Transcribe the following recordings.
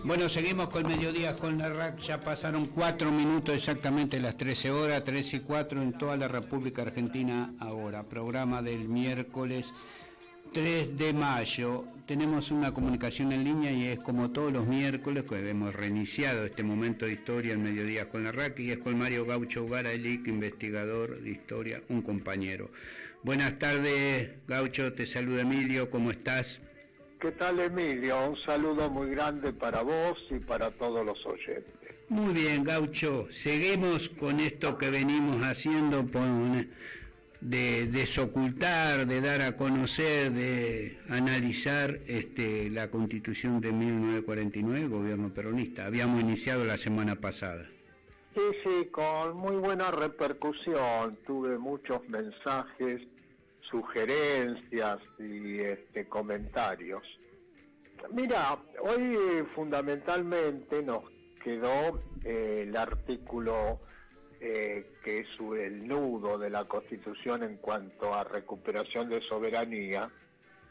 Bueno, seguimos con Mediodía con la RAC. Ya pasaron 4 minutos exactamente las 13 horas, 3 y 4 en toda la República Argentina ahora. Programa del miércoles 3 de mayo. Tenemos una comunicación en línea y es como todos los miércoles que hemos reiniciado este momento de historia en Mediodía con la RAC, y es con Mario Gaucho Garalic, investigador de historia, un compañero. Buenas tardes, Gaucho, te saluda Emilio, ¿cómo estás? ¿Qué tal, Emilio? Un saludo muy grande para vos y para todos los oyentes. Muy bien, Gaucho, seguimos con esto que venimos haciendo de desocultar, de dar a conocer, de analizar la Constitución de 1949, gobierno peronista. Habíamos iniciado la semana pasada. Sí, con muy buena repercusión. Tuve muchos mensajes, sugerencias y comentarios. Mira, hoy fundamentalmente nos quedó el artículo que es el nudo de la Constitución en cuanto a recuperación de soberanía,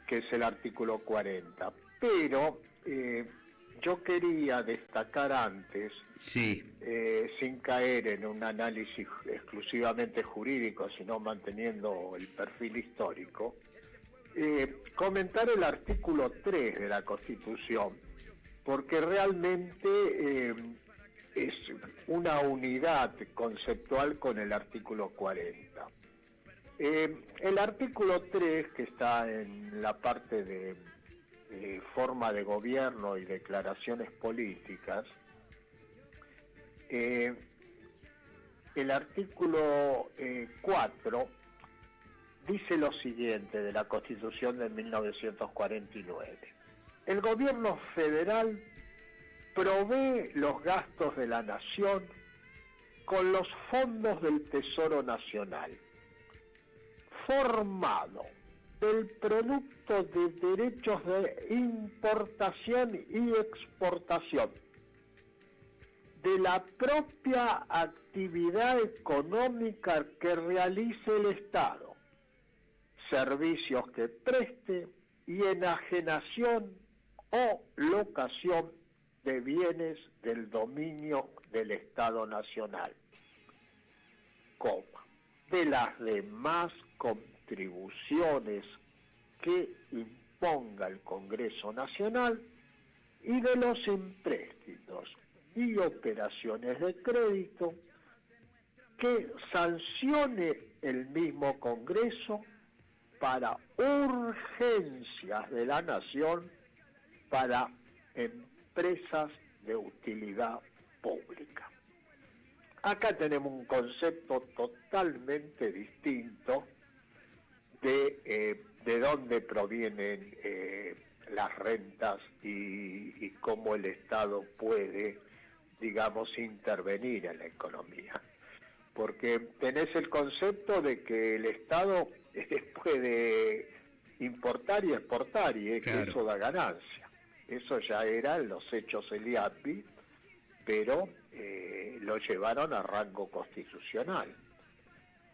que es el artículo 40. Pero yo quería destacar antes, sí, sin caer en un análisis exclusivamente jurídico, sino manteniendo el perfil histórico, comentar el artículo 3 de la Constitución, porque realmente es una unidad conceptual con el artículo 40. El artículo 3, que está en la parte de forma de gobierno y declaraciones políticas, el artículo 4 dice lo siguiente de la Constitución de 1949. El gobierno federal provee los gastos de la nación con los fondos del Tesoro Nacional, formado del producto de derechos de importación y exportación, de la propia actividad económica que realice el Estado, servicios que preste y enajenación o locación de bienes del dominio del Estado Nacional, de las demás contribuciones que imponga el Congreso Nacional y de los empréstitos y operaciones de crédito que sancione el mismo Congreso para urgencias de la nación, para empresas de utilidad pública. Acá tenemos un concepto totalmente distinto de dónde provienen las rentas y cómo el Estado puede, digamos, intervenir en la economía. Porque tenés el concepto de que el Estado puede importar y exportar y claro, que eso da ganancia. Eso ya era en los hechos Eliapi, pero lo llevaron a rango constitucional.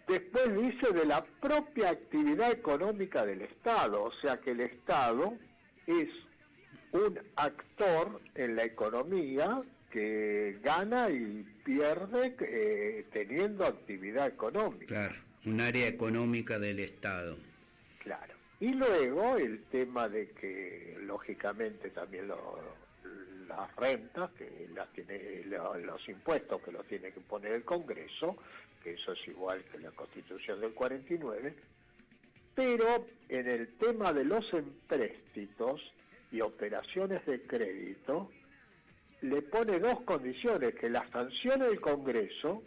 Después dice de la propia actividad económica del Estado, o sea que el Estado es un actor en la economía que gana y pierde teniendo actividad económica. Claro, un área económica del Estado. Claro. Y luego el tema de que, lógicamente, también las rentas, que las tiene, los impuestos que los tiene que poner el Congreso, que eso es igual que la Constitución del 49, pero en el tema de los empréstitos y operaciones de crédito, le pone dos condiciones: que las sancione el Congreso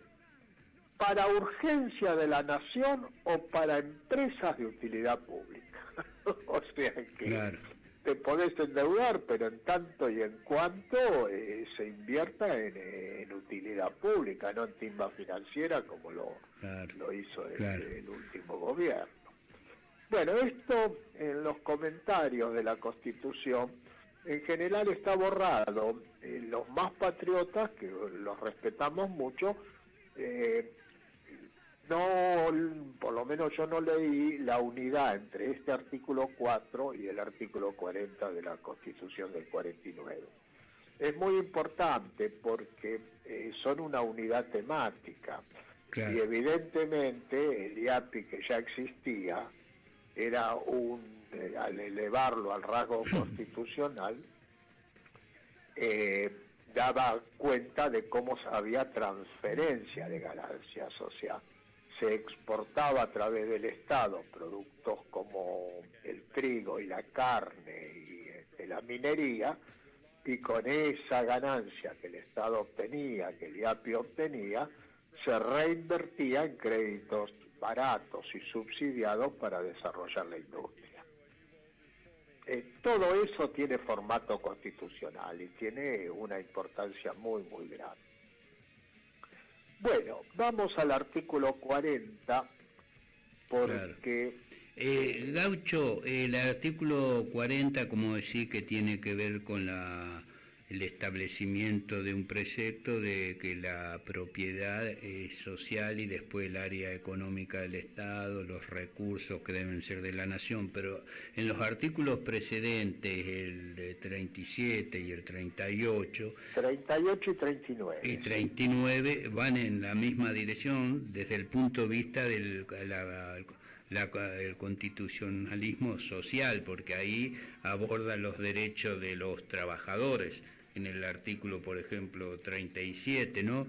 para urgencia de la nación o para empresas de utilidad pública. O sea que claro, te podés endeudar, pero en tanto y en cuanto se invierta en utilidad pública, no en timba financiera como lo hizo el último gobierno. Bueno, esto en los comentarios de la Constitución en general está borrado. Los más patriotas, que los respetamos mucho, no, por lo menos yo no leí la unidad entre este artículo 4 y el artículo 40 de la Constitución del 49. es muy importante porque son una unidad temática. Claro. Y evidentemente el IAPI que ya existía era al elevarlo al rasgo constitucional, daba cuenta de cómo había transferencia de ganancias, o sea, se exportaba a través del Estado productos como el trigo y la carne y la minería, y con esa ganancia que el Estado obtenía, que el IAPI obtenía, se reinvertía en créditos baratos y subsidiados para desarrollar la industria. Todo eso tiene formato constitucional y tiene una importancia muy, muy grande. Bueno, vamos al artículo 40, porque... Claro. Gaucho, el artículo 40, como decís, que tiene que ver con el establecimiento de un precepto de que la propiedad es social y después el área económica del Estado, los recursos que deben ser de la nación, pero en los artículos precedentes, el de 37 y el 38... 38 y 39. Y 39 van en la misma dirección desde el punto de vista del el constitucionalismo social, porque ahí aborda los derechos de los trabajadores, en el artículo, por ejemplo, 37, ¿no?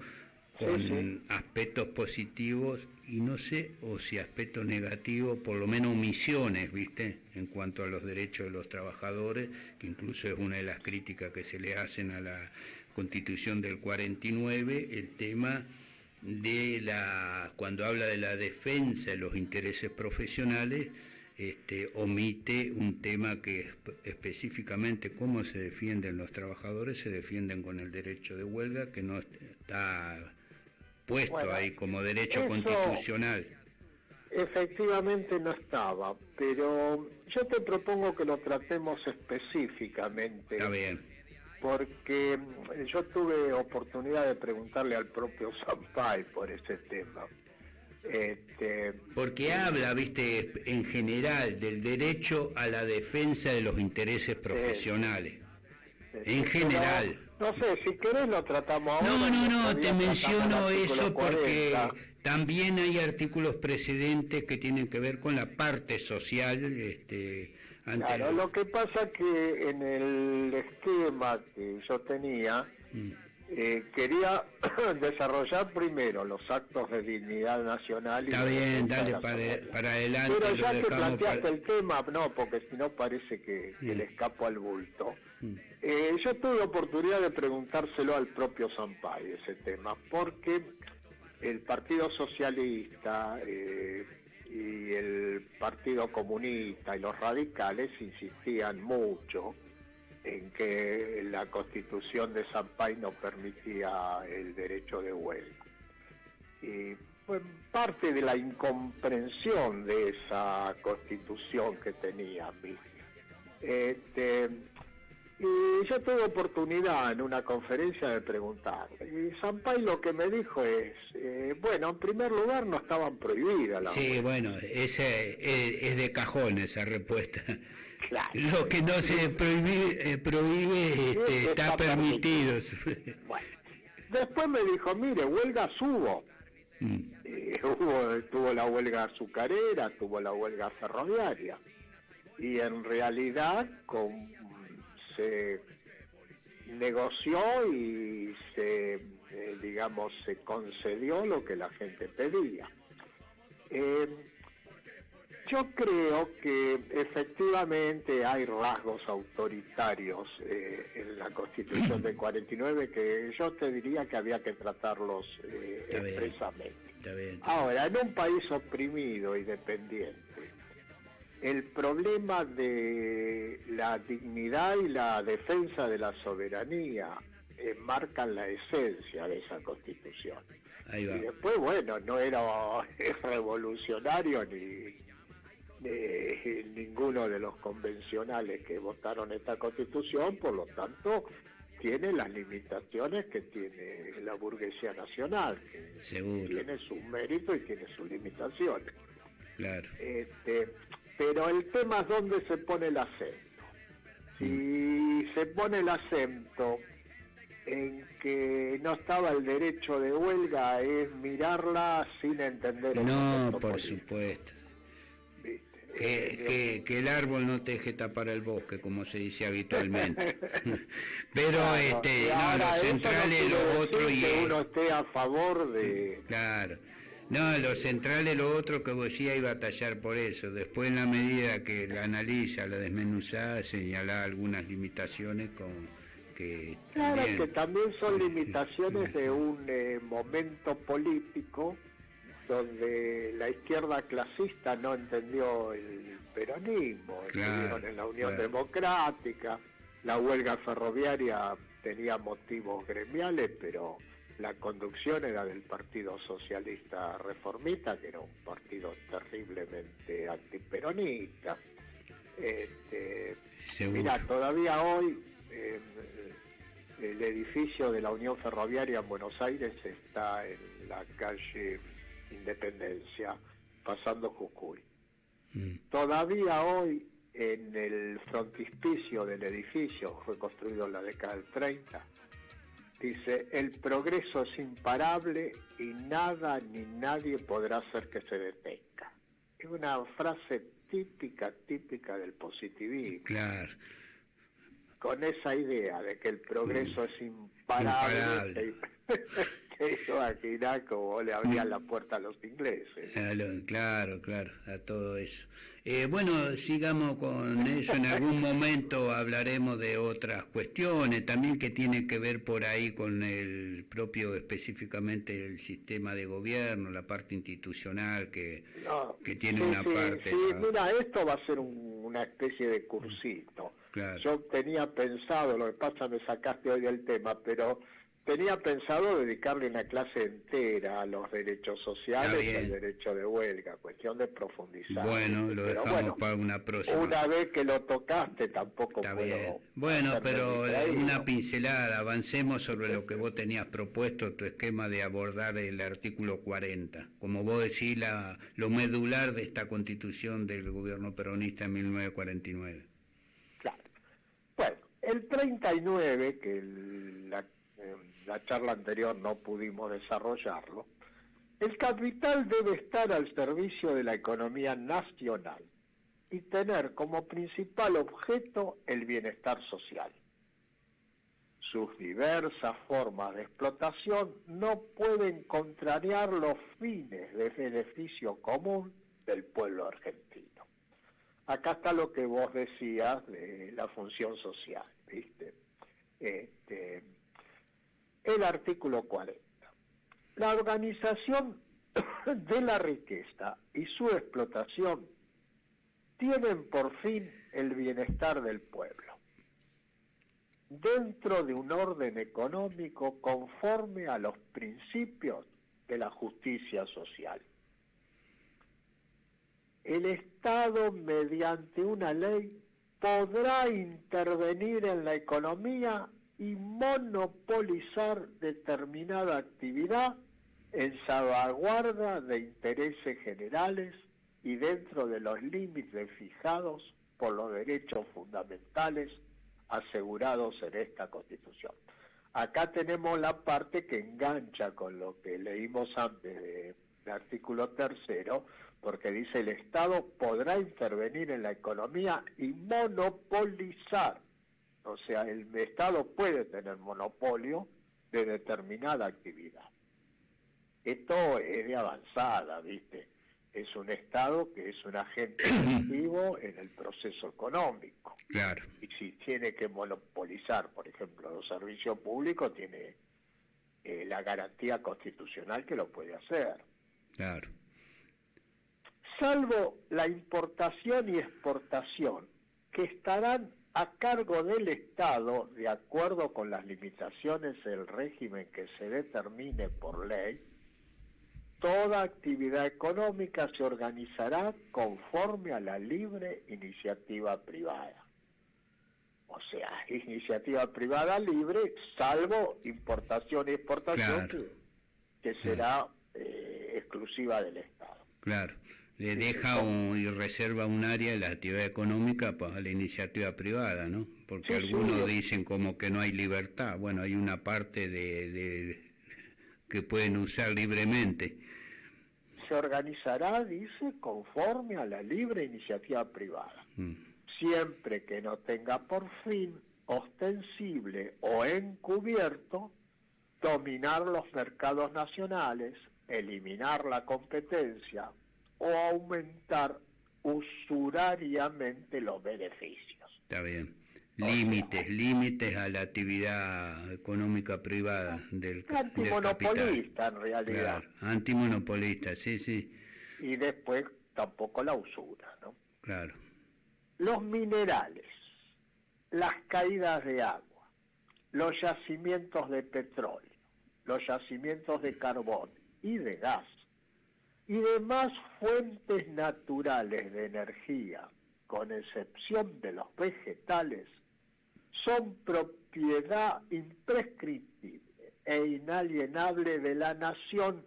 Con sí. Aspectos positivos y no sé, o si aspectos negativos, por lo menos omisiones, ¿viste? En cuanto a los derechos de los trabajadores, que incluso es una de las críticas que se le hacen a la Constitución del 49, el tema de cuando habla de la defensa de los intereses profesionales, omite un tema que es específicamente cómo se defienden los trabajadores. Se defienden con el derecho de huelga, que no está puesto ahí como derecho constitucional. Efectivamente no estaba, pero yo te propongo que lo tratemos específicamente. Está bien. Porque yo tuve oportunidad de preguntarle al propio Sampay por ese tema. Porque habla, viste, en general del derecho a la defensa de los intereses profesionales. En general. No sé, si querés lo tratamos ahora. No, te menciono eso 40. porque también hay artículos precedentes que tienen que ver con la parte social. Claro, lo que pasa que en el esquema que yo tenía, quería desarrollar primero los actos de dignidad nacional. Está bien, dale para adelante. Pero ya que planteaste el tema, no, porque si no parece que le escapo al bulto. Yo tuve oportunidad de preguntárselo al propio Sampay ese tema, porque el Partido Socialista y el Partido Comunista y los radicales insistían mucho en que la Constitución de Sampay no permitía el derecho de huelga. Y pues, parte de la incomprensión de esa Constitución que tenía, y yo tuve oportunidad en una conferencia de preguntarle, y Sampay lo que me dijo es, bueno, en primer lugar no estaban prohibidas las huelgas. Bueno, es de cajón esa respuesta. Claro. Lo que no se prohíbe está permitido. Bueno, después me dijo, mire, huelgas hubo. Tuvo la huelga azucarera, tuvo la huelga ferroviaria. Y en realidad se negoció y se concedió lo que la gente pedía. Yo creo que efectivamente hay rasgos autoritarios en la Constitución del 49 que yo te diría que había que tratarlos expresamente. Está bien. Ahora, en un país oprimido y dependiente, el problema de la dignidad y la defensa de la soberanía marcan la esencia de esa Constitución. Ahí va. Y después, bueno, no era revolucionario ni ninguno de los convencionales que votaron esta Constitución, por lo tanto tiene las limitaciones que tiene la burguesía nacional, que seguro tiene sus méritos y tiene sus limitaciones. Claro. Pero el tema es dónde se pone el acento. Si se pone el acento en que no estaba el derecho de huelga es mirarla sin entender el No, contexto por político, supuesto. ¿viste? Que el árbol no te deje tapar el bosque, como se dice habitualmente. Pero Claro, y no, ahora lo eso central no es quiere lo otro decir y que uno esté a favor de... claro. No, lo central es lo otro que vos decías y batallar por eso. Después, en la medida que la analiza, la desmenuzada, señala algunas limitaciones con que Claro, también... que también son limitaciones de un momento político donde la izquierda clasista no entendió el peronismo, estuvieron en la Unión Democrática, la huelga ferroviaria tenía motivos gremiales, pero la conducción era del Partido Socialista Reformista, que era un partido terriblemente antiperonista. Mira, todavía hoy el edificio de la Unión Ferroviaria en Buenos Aires está en la calle Independencia, pasando Jujuy. Todavía hoy en el frontispicio del edificio, fue construido en la década del 30, dice: el progreso es imparable y nada ni nadie podrá hacer que se detenga. Es una frase típica del positivismo. Claro. Con esa idea de que el progreso es imparable. Te imaginás cómo le abrían la puerta a los ingleses. Claro, a todo eso. Bueno, sigamos con eso. En algún momento hablaremos de otras cuestiones, también que tienen que ver por ahí con el propio, específicamente el sistema de gobierno, la parte institucional que tiene una parte... Sí, mira, esto va a ser una especie de cursito. Claro. Yo tenía pensado, lo que pasa me sacaste hoy del tema, pero tenía pensado dedicarle una clase entera a los derechos sociales y al derecho de huelga, cuestión de profundizar. Bueno, lo dejamos para una próxima. Una vez que lo tocaste tampoco está puedo... Bien. Bueno, pero una pincelada, avancemos sobre lo que vos tenías propuesto, tu esquema de abordar el artículo 40. Como vos decís, lo medular de esta constitución del gobierno peronista en 1949. Claro. Bueno, el 39, que la charla anterior no pudimos desarrollarlo, el capital debe estar al servicio de la economía nacional y tener como principal objeto el bienestar social. Sus diversas formas de explotación no pueden contrariar los fines de beneficio común del pueblo argentino. Acá está lo que vos decías de la función social, ¿viste? El artículo 40. La organización de la riqueza y su explotación tienen por fin el bienestar del pueblo, dentro de un orden económico conforme a los principios de la justicia social. El Estado, mediante una ley, podrá intervenir en la economía y monopolizar determinada actividad en salvaguarda de intereses generales y dentro de los límites fijados por los derechos fundamentales asegurados en esta Constitución. Acá tenemos la parte que engancha con lo que leímos antes del artículo 3, porque dice: el Estado podrá intervenir en la economía y monopolizar. O sea, el Estado puede tener monopolio de determinada actividad. Esto es de avanzada, ¿viste? Es un Estado que es un agente activo en el proceso económico. Claro. Y si tiene que monopolizar, por ejemplo, los servicios públicos, tiene la garantía constitucional que lo puede hacer. Claro. Salvo la importación y exportación, que estarán a cargo del Estado de acuerdo con las limitaciones del régimen que se determine por ley, toda actividad económica se organizará conforme a la libre iniciativa privada. O sea, iniciativa privada libre, salvo importación y exportación, claro, que será exclusiva del Estado. Claro. Le deja y reserva un área de la actividad económica para la iniciativa privada, ¿no? Porque algunos dicen como que no hay libertad. Bueno, hay una parte que pueden usar libremente. Se organizará, dice, conforme a la libre iniciativa privada, siempre que no tenga por fin ostensible o encubierto dominar los mercados nacionales, eliminar la competencia o aumentar usurariamente los beneficios. Está bien. Límites a la actividad económica privada del antimonopolista en realidad. Claro, antimonopolista, sí. Y después tampoco la usura, ¿no? Claro. Los minerales, las caídas de agua, los yacimientos de petróleo, los yacimientos de carbón y de gas, y demás fuentes naturales de energía, con excepción de los vegetales, son propiedad imprescriptible e inalienable de la nación,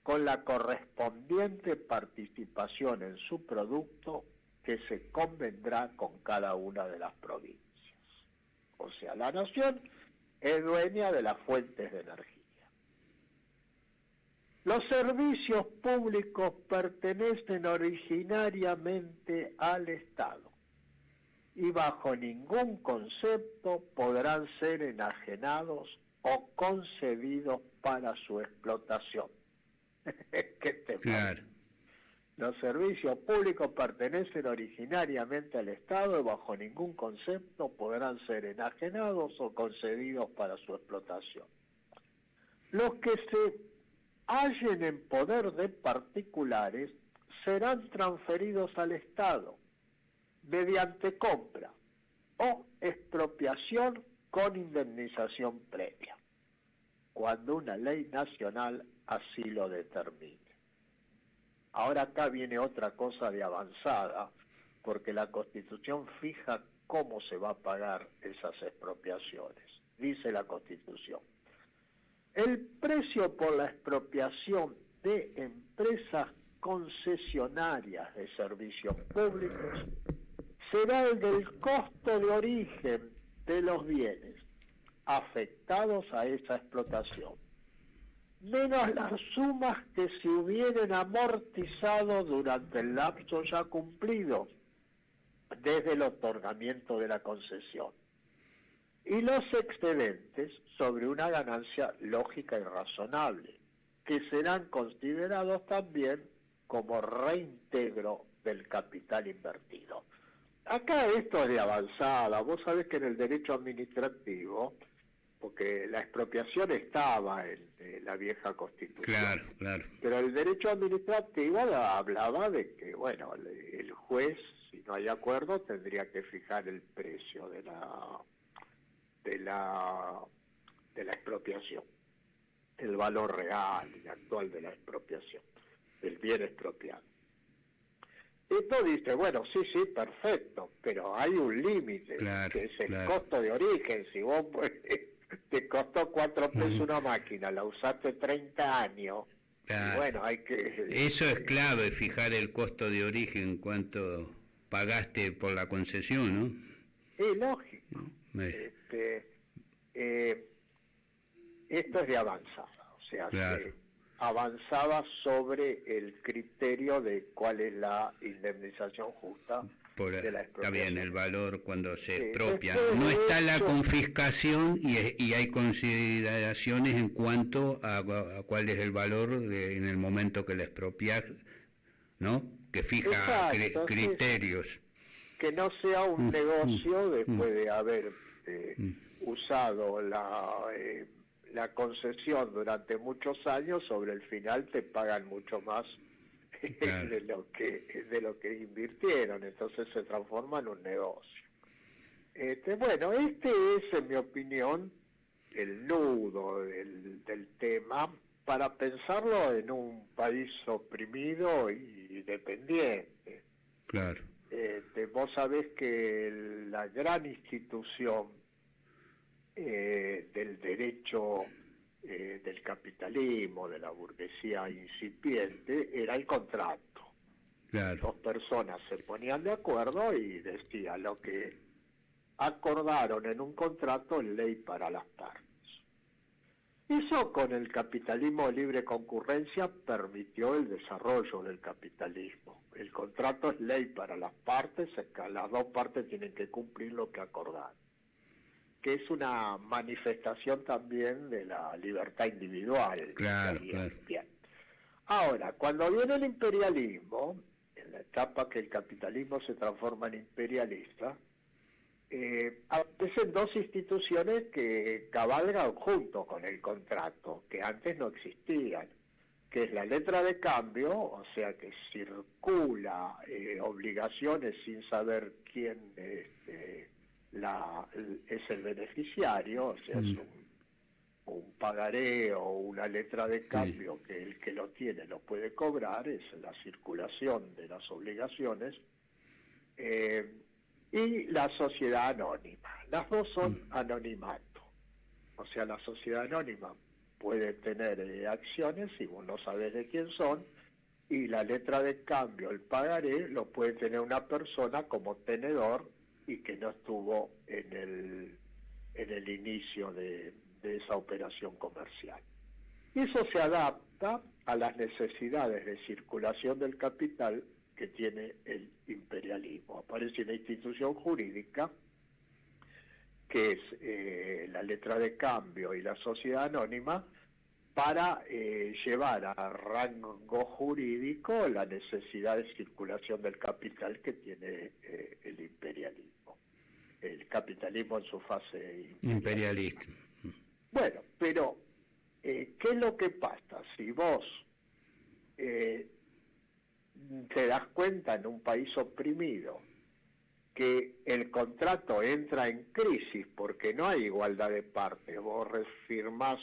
con la correspondiente participación en su producto que se convendrá con cada una de las provincias. O sea, la nación es dueña de las fuentes de energía. Los servicios públicos pertenecen originariamente al Estado y bajo ningún concepto podrán ser enajenados o concedidos para su explotación. ¿Qué te Claro. Los servicios públicos pertenecen originariamente al Estado y bajo ningún concepto podrán ser enajenados o concedidos para su explotación. Los que se hallen en poder de particulares serán transferidos al Estado mediante compra o expropiación con indemnización previa, cuando una ley nacional así lo determine. Ahora acá viene otra cosa de avanzada, porque la Constitución fija cómo se va a pagar esas expropiaciones. Dice la Constitución: el precio por la expropiación de empresas concesionarias de servicios públicos será el del costo de origen de los bienes afectados a esa explotación, menos las sumas que se hubieran amortizado durante el lapso ya cumplido desde el otorgamiento de la concesión, y los excedentes sobre una ganancia lógica y razonable, que serán considerados también como reintegro del capital invertido. Acá esto es de avanzada. Vos sabés que en el derecho administrativo, porque la expropiación estaba en la vieja Constitución. Claro. Pero el derecho administrativo hablaba de que, bueno, el juez, si no hay acuerdo, tendría que fijar el precio de la expropiación, el valor real y actual de la expropiación, del bien expropiado. Esto dice, bueno, sí, perfecto, pero hay un límite, que es el costo de origen. Si vos te costó 4 pesos una máquina, la usaste 30 años, y bueno, hay que... Eso es clave, fijar el costo de origen, cuánto pagaste por la concesión, ¿no? Es lógico. Esto es de avanzada, o sea, que avanzaba sobre el criterio de cuál es la indemnización justa de la expropiación. Está bien, el valor cuando se expropia. No está la confiscación y hay consideraciones en cuanto a cuál es el valor en el momento que la expropias, ¿no? Que fija criterios. Que no sea un negocio después de haber usado la concesión durante muchos años. Sobre el final te pagan mucho más de lo que invirtieron, entonces se transforma en un negocio. Bueno, este es, en mi opinión, el nudo del tema para pensarlo en un país oprimido y dependiente. Claro. Vos sabés que la gran institución del derecho del capitalismo, de la burguesía incipiente, era el contrato. Claro. Dos personas se ponían de acuerdo y decía lo que acordaron en un contrato es ley para las partes. Eso con el capitalismo de libre concurrencia permitió el desarrollo del capitalismo. El contrato es ley para las partes, las dos partes tienen que cumplir lo que acordaron, que es una manifestación también de la libertad individual. Claro, claro. Bien. Ahora, cuando viene el imperialismo, en la etapa que el capitalismo se transforma en imperialista, aparecen dos instituciones que cabalgan junto con el contrato, que antes no existían, que es la letra de cambio, o sea que circula obligaciones sin saber quién es el beneficiario, o sea, es un pagaré o una letra de cambio, sí, que el que lo tiene lo puede cobrar, es la circulación de las obligaciones, y la sociedad anónima. Las dos son anonimato. O sea, la sociedad anónima puede tener acciones y vos no sabés de quién son, y la letra de cambio, el pagaré, lo puede tener una persona como tenedor y que no estuvo en el inicio de esa operación comercial. Y eso se adapta a las necesidades de circulación del capital que tiene el imperialismo. Aparece una institución jurídica que es la letra de cambio y la sociedad anónima para llevar a rango jurídico la necesidad de circulación del capital que tiene el imperialismo, el capitalismo en su fase imperialista. Bueno, pero ¿qué es lo que pasa? Si vos te das cuenta en un país oprimido que el contrato entra en crisis porque no hay igualdad de partes, vos firmás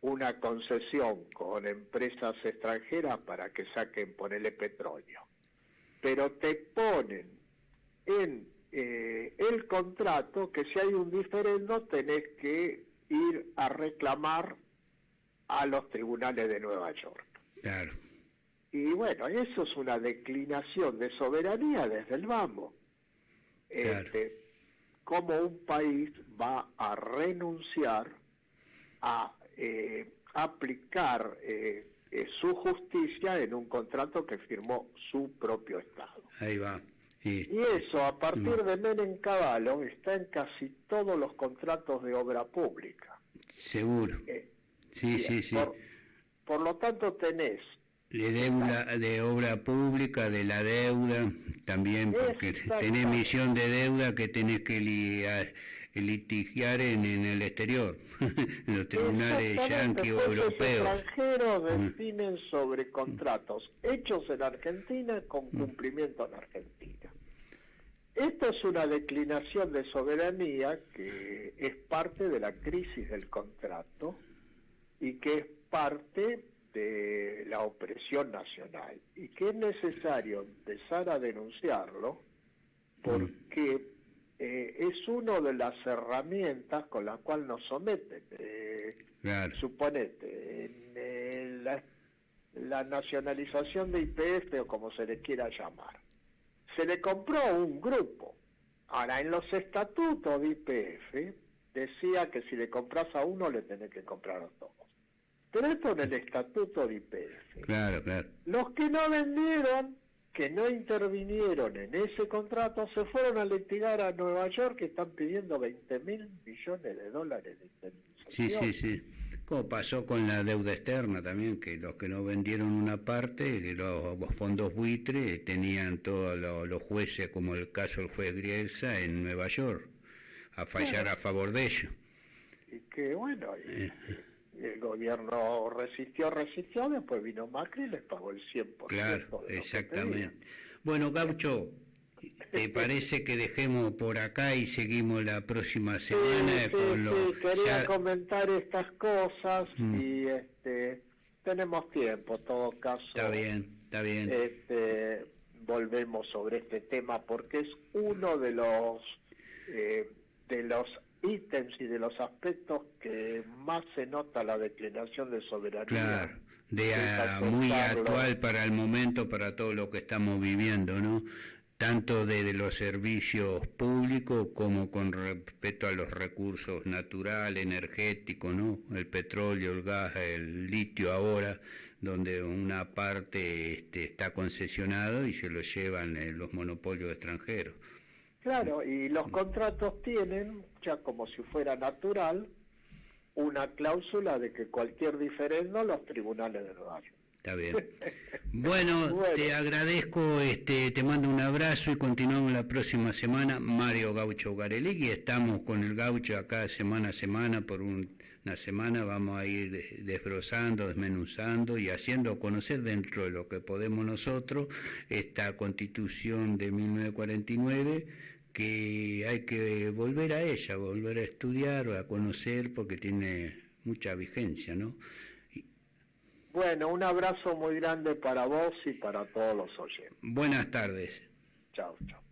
una concesión con empresas extranjeras para que saquen, ponele petróleo, pero te ponen en el contrato que si hay un diferendo tenés que ir a reclamar a los tribunales de Nueva York. Claro. Y bueno, eso es una declinación de soberanía desde el vamos. Claro. Cómo un país va a renunciar a aplicar su justicia en un contrato que firmó su propio Estado. Ahí va. Y eso, a partir de Menem Cavallo, está en casi todos los contratos de obra pública. Seguro. Sí, bien, sí, sí. Por lo tanto, tenés de deuda, de obra pública, de la deuda, también, porque tenés emisión de deuda que tenés que litigiar en el exterior, en los tribunales yanquis o europeos. Los extranjeros definen sobre contratos hechos en Argentina con cumplimiento en Argentina. Esto es una declinación de soberanía que es parte de la crisis del contrato y que es parte de la opresión nacional y que es necesario empezar a denunciarlo porque es una de las herramientas con las cuales nos someten. Claro. Suponete, en la nacionalización de YPF o como se le quiera llamar, se le compró un grupo. Ahora, en los estatutos de YPF decía que si le compras a uno le tenés que comprar a todos. Pero esto en el estatuto de YPF. Claro, claro. Los que no vendieron, que no intervinieron en ese contrato, se fueron a litigar a Nueva York, que están pidiendo $20.000 millones de indemnización. Sí, sí, sí. Como pasó con la deuda externa también, que los que no vendieron una parte, que los fondos buitre tenían todos los jueces, como el caso del juez Grielsa en Nueva York, a fallar a favor de ellos. Y que bueno... El gobierno resistió, después vino Macri y les pagó el 100%. Claro, exactamente. Bueno, Gaucho, ¿te parece que dejemos por acá y seguimos la próxima semana? Quería comentar estas cosas y tenemos tiempo, en todo caso. Está bien, está bien. Volvemos sobre este tema porque es uno de los ítems y de los aspectos que más se nota la declinación de soberanía muy actual para el momento, para todo lo que estamos viviendo, ¿no? Tanto de los servicios públicos como con respecto a los recursos naturales, energéticos, ¿no? El petróleo, el gas, el litio ahora, donde una parte está concesionado y se lo llevan los monopolios extranjeros. Claro, y los contratos tienen, ya como si fuera natural, una cláusula de que cualquier diferendo los tribunales del barrio. Está bien. Bueno, te agradezco, te mando un abrazo y continuamos la próxima semana. Mario Gaucho Garelli, y estamos con el Gaucho acá semana a semana, por una semana vamos a ir desbrozando, desmenuzando y haciendo conocer dentro de lo que podemos nosotros esta Constitución de 1949, que hay que volver a ella, volver a estudiar, a conocer, porque tiene mucha vigencia, ¿no? Bueno, un abrazo muy grande para vos y para todos los oyentes. Buenas tardes. Chao, chao.